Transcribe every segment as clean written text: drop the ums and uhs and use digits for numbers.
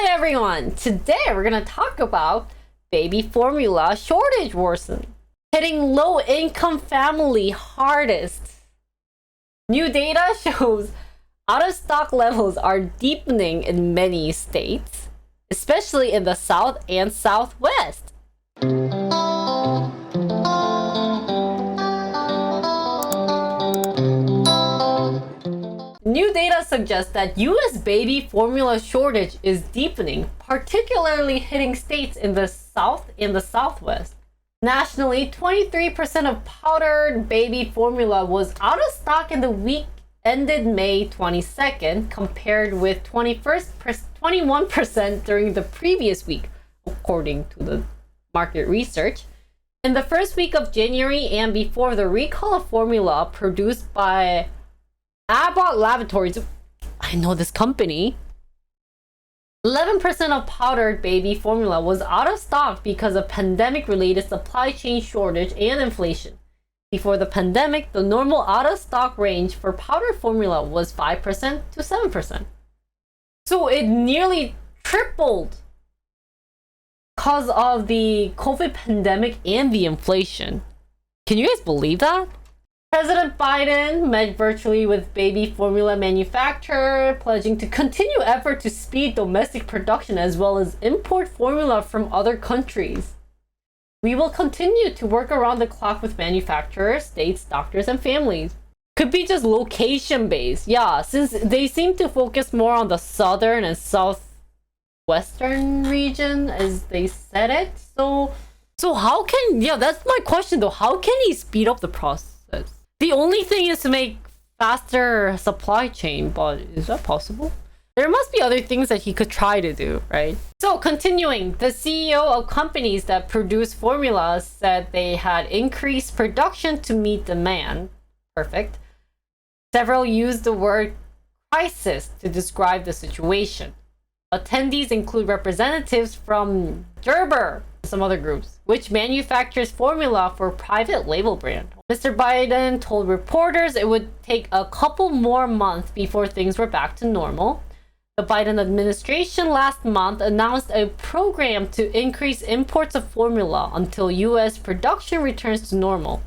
Hi everyone! Today we're gonna talk about baby formula shortage worsen, hitting low-income family hardest. New data shows out-of-stock levels are deepening in many states, especially in the South and Southwest. New data suggests that US baby formula shortage is deepening, particularly hitting states in the South and the Southwest. Nationally, 23% of powdered baby formula was out of stock in the week ended May 22nd, compared with 21% during the previous week, according to the market research. In the first week of January and before the recall of formula produced by Abbott Laboratories, I know this company, 11% of powdered baby formula was out of stock because of pandemic-related supply chain shortage and inflation. Before the pandemic, the normal out-of-stock range for powdered formula was 5% to 7%. So it nearly tripled because of the COVID pandemic and the inflation. Can you guys believe that? President Biden met virtually with baby formula manufacturer, pledging to continue effort to speed domestic production as well as import formula from other countries. We will continue to work around the clock with manufacturers, states, doctors, and families. Could be just location-based. Yeah, since they seem to focus more on the southern and southwestern region, as they said it. So how can, that's my question though. How can he speed up the process? The only thing is to make faster supply chain, but is that possible? There must be other things that he could try to do, right? So continuing, the CEO of companies that produce formulas said they had increased production to meet demand. Perfect. Several used the word crisis to describe the situation. Attendees include representatives from Gerber, some other groups, which manufactures formula for private label brand. Mr. Biden told reporters it would take a couple more months before things were back to normal. The Biden administration last month announced a program to increase imports of formula until U.S. production returns to normal.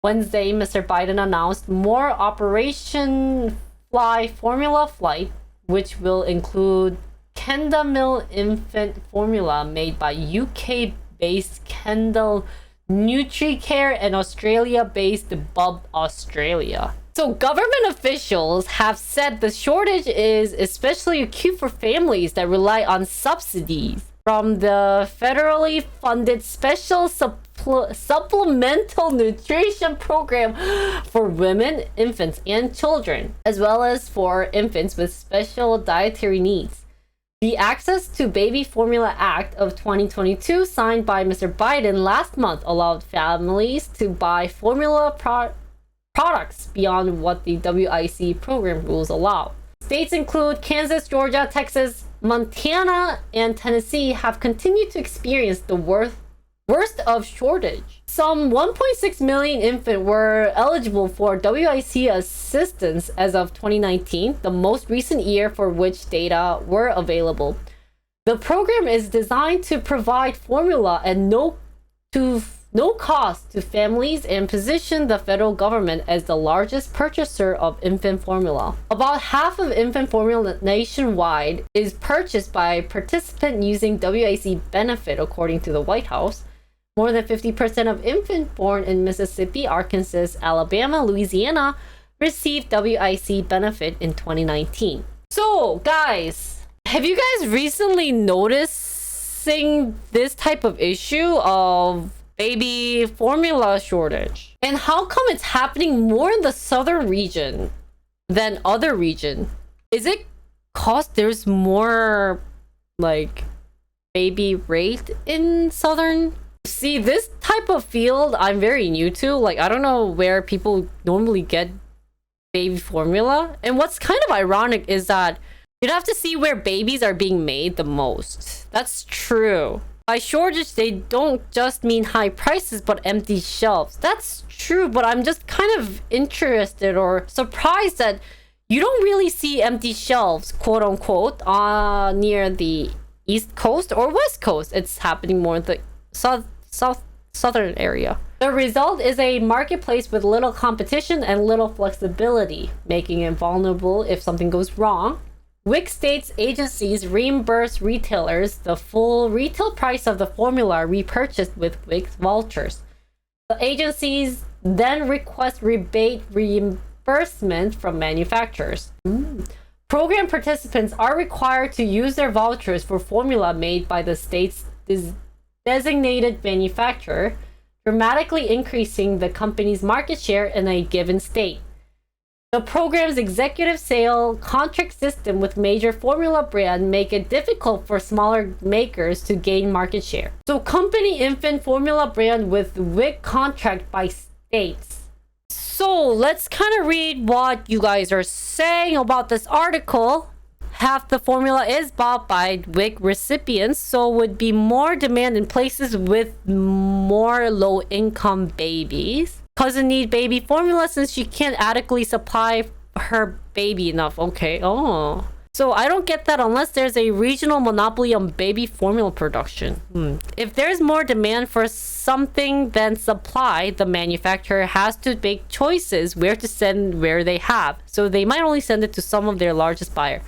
Wednesday, Mr. Biden announced more Operation Fly Formula Flight, which will include Kendall infant formula made by UK-based Kendall NutriCare and Australia-based Bub Australia. So government officials have said the shortage is especially acute for families that rely on subsidies from the federally funded Special Supplemental Nutrition Program for women, infants, and children, as well as for infants with special dietary needs. The Access to Baby Formula Act of 2022, signed by Mr. Biden last month, allowed families to buy formula products beyond what the WIC program rules allow. States include Kansas, Georgia, Texas, Montana, and Tennessee have continued to experience the worst of shortage. Some 1.6 million infants were eligible for WIC assistance as of 2019, the most recent year for which data were available. The program is designed to provide formula at no cost to families and position the federal government as the largest purchaser of infant formula. About half of infant formula nationwide is purchased by participants using WIC benefit, according to the White House. More than 50% of infants born in Mississippi, Arkansas, Alabama, Louisiana received WIC benefit in 2019. So, guys, have you guys recently noticing this type of issue of baby formula shortage? And how come it's happening more in the southern region than other region? Is it cause there's more like baby rate in southern? See, this type of field I'm very new to. Like, I don't know where people normally get baby formula. And what's kind of ironic is that you'd have to see where babies are being made the most. That's true. By shortage, they don't just mean high prices, but empty shelves. That's true, but I'm just kind of interested or surprised that You don't really see empty shelves, quote unquote, near the East Coast or West Coast. It's happening more in the southern area. The result is a marketplace with little competition and little flexibility, making it vulnerable if something goes wrong. WIC states agencies reimburse retailers the full retail price of the formula repurchased with WIC vouchers. The agencies then request rebate reimbursement from manufacturers. Program participants are required to use their vouchers for formula made by the state's designated manufacturer, dramatically increasing the company's market share in a given state. The program's executive sale contract system with major formula brands make it difficult for smaller makers to gain market share. So company infant formula brand with WIC contract by states. So let's kind of read what you guys are saying about this article. Half the formula is bought by WIC recipients, so would be more demand in places with more low-income babies. Cousin need baby formula since she can't adequately supply her baby enough. Okay. Oh. So I don't get that unless there's a regional monopoly on baby formula production. If there's more demand for something than supply, the manufacturer has to make choices where to send where they have. So they might only send it to some of their largest buyer.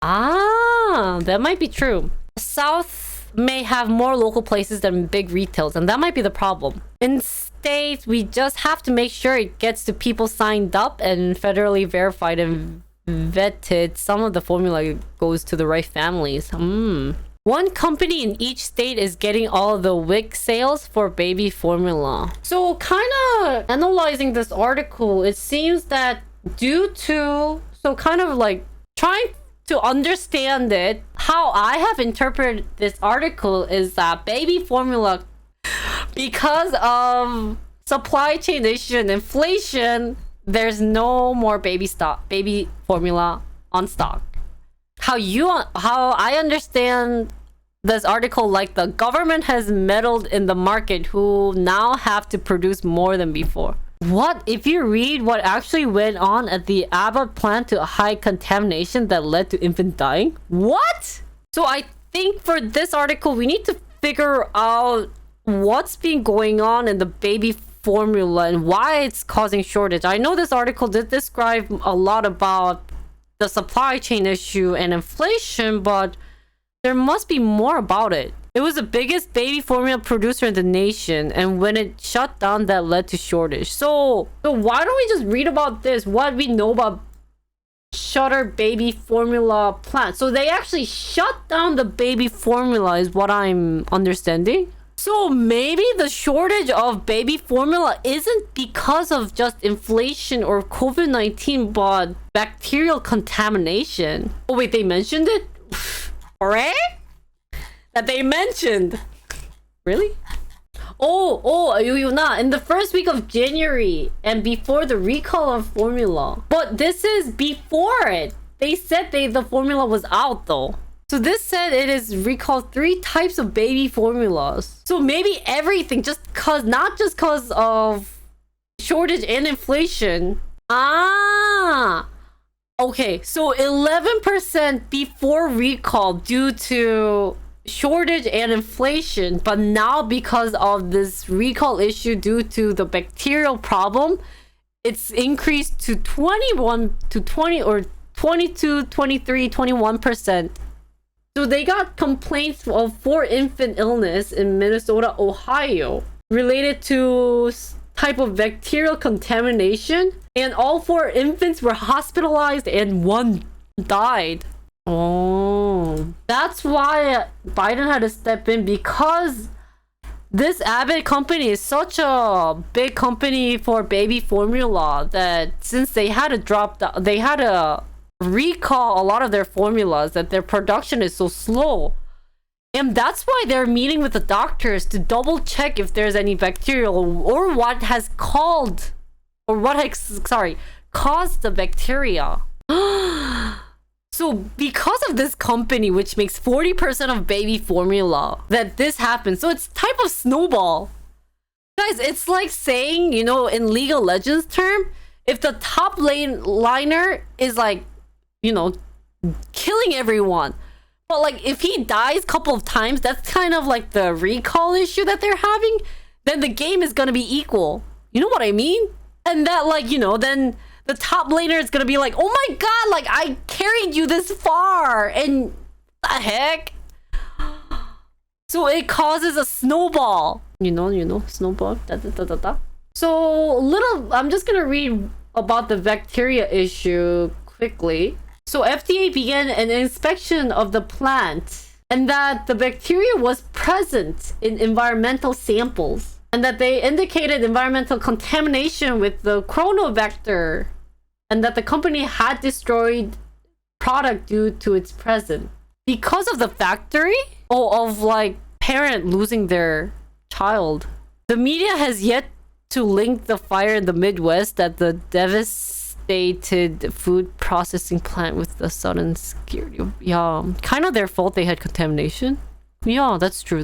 Ah, that might be true. South may have more local places than big retails, and that might be the problem. In states, we just have to make sure it gets to people signed up and federally verified and vetted. Some of the formula goes to the right families. One company in each state is getting all the WIC sales for baby formula. So kind of analyzing this article, it seems that due to, so kind of like trying to understand it, how I have interpreted this article is that baby formula, because of supply chain issue and inflation, there's no more baby formula on stock. How I understand this article, like the government has meddled in the market, who now have to produce more than before. What if you read what actually went on at the Abbott plant to high contamination that led to infant dying? What? So I think for this article we need to figure out what's been going on in the baby formula and why it's causing shortage. I know this article did describe a lot about the supply chain issue and inflation, but there must be more about it. It was the biggest baby formula producer in the nation, and when it shut down, that led to shortage. So why don't we just read about this, what we know about shutter baby formula plant? So they actually shut down the baby formula is what I'm understanding. So maybe the shortage of baby formula isn't because of just inflation or COVID-19, but bacterial contamination. Oh wait, they mentioned it? Alright? That they mentioned. Really? In the first week of January and before the recall of formula. But this is before it. They said the formula was out though. So this said it is recalled 3 types of baby formulas. So maybe everything, not just cause of shortage and inflation. Okay, so 11% before recall due to shortage and inflation, but now because of this recall issue due to the bacterial problem, it's increased to 21 to 20 or 22, 23, 21%. So they got complaints of 4 infant illness in Minnesota, Ohio, related to type of bacterial contamination, and all 4 infants were hospitalized and 1 died. Oh, that's why Biden had to step in, because this Abbott company is such a big company for baby formula that since they had to recall a lot of their formulas, that their production is so slow. And that's why they're meeting with the doctors to double check if there's any bacterial or what has caused the bacteria. So because of this company, which makes 40% of baby formula, that this happens. So it's type of snowball. Guys, it's like saying, in League of Legends term, if the top liner is like, you know, killing everyone, but like if he dies a couple of times, that's kind of like the recall issue that they're having, then the game is gonna be equal. You know what I mean? And that, like, you know, then the top laner is gonna be like, oh my god, like I carried you this far, and the heck. So it causes a snowball. You know, snowball. So I'm just gonna read about the bacteria issue quickly. So FDA began an inspection of the plant, and that the bacteria was present in environmental samples, and that they indicated environmental contamination with the chronobacter, and that the company had destroyed product due to its presence. Because of the factory? Of like parent losing their child. The media has yet to link the fire in the Midwest at the devastated food processing plant with the sudden security. Yeah, kind of their fault they had contamination. Yeah, that's true.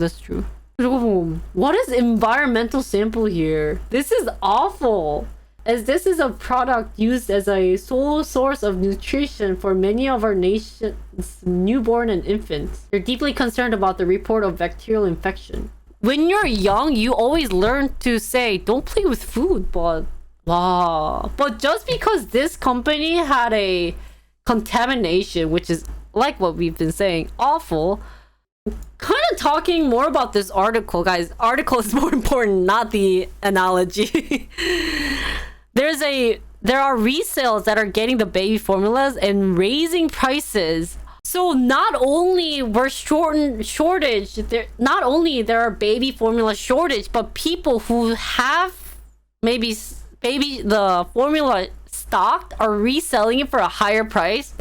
What is environmental sample here? This is awful, as this is a product used as a sole source of nutrition for many of our nation's newborn and infants. They're deeply concerned about the report of bacterial infection. When you're young, you always learn to say, don't play with food, but wow. But just because this company had a contamination, which is like what we've been saying, awful. Kind of talking more about this article, guys. Article is more important, not the analogy. There are resales that are getting the baby formulas and raising prices. So not only we're shortage, not only there are baby formula shortage, but people who have maybe the formula stocked are reselling it for a higher price.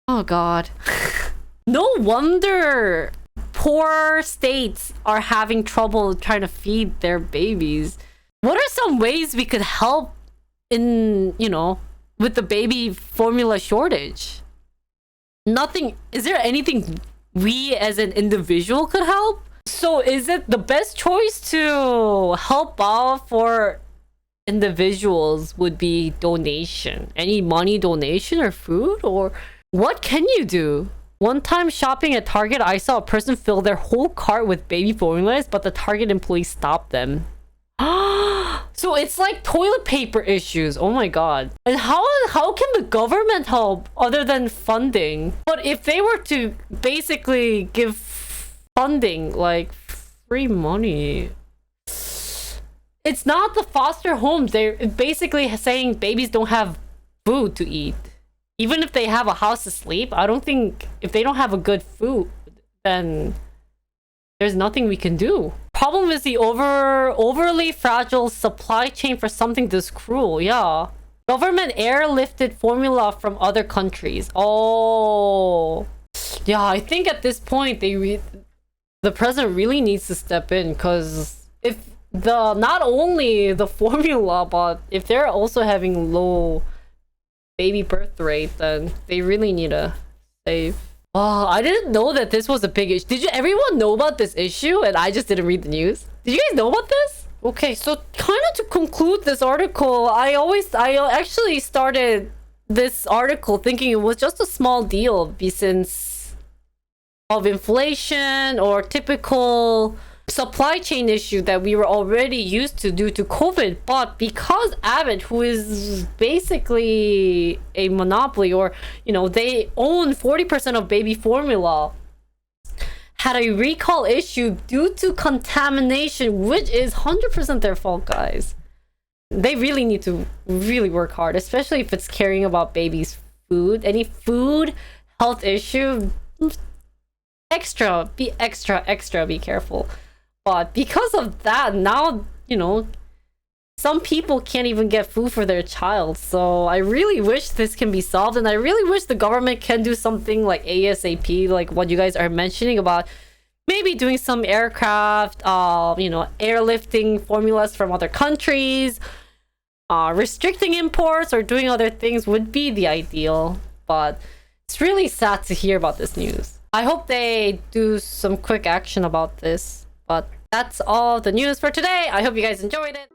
Oh god. No wonder poor states are having trouble trying to feed their babies. What are some ways we could help in, you know, with the baby formula shortage? Nothing. Is there anything we as an individual could help? So is it the best choice to help out for individuals would be donation? Any money donation or food? Or what can you do? One time shopping at Target, I saw a person fill their whole cart with baby formulas, but the Target employee stopped them. So it's like toilet paper issues. Oh my god. And how can the government help other than funding? But if they were to basically give funding, like free money, it's not the foster homes. They're basically saying babies don't have food to eat. Even if they have a house to sleep, I don't think if they don't have a good food, then there's nothing we can do. Problem is the overly fragile supply chain for something this cruel. Yeah. Government airlifted formula from other countries. Oh. Yeah, I think at this point the president really needs to step in, because if not only the formula, but if they're also having low baby birth rate, then they really need to save. Oh, I didn't know that this was a big issue. Did everyone know about this issue and I just didn't read the news? Did you guys know about this? Okay, so kind of to conclude this article, I actually started this article thinking it was just a small deal since of inflation or typical supply chain issue that we were already used to due to COVID. But because Abbott, who is basically a monopoly, or you know, they own 40% of baby formula, had a recall issue due to contamination, which is 100% their fault, guys. They really need to really work hard, especially if it's caring about babies' food. Any food health issue, be extra be careful. But because of that, now, you know, some people can't even get food for their child. So I really wish this can be solved, and I really wish the government can do something like ASAP, like what you guys are mentioning about maybe doing some aircraft, you know, airlifting formulas from other countries, restricting imports or doing other things would be the ideal. But it's really sad to hear about this news. I hope they do some quick action about this. But that's all the news for today. I hope you guys enjoyed it.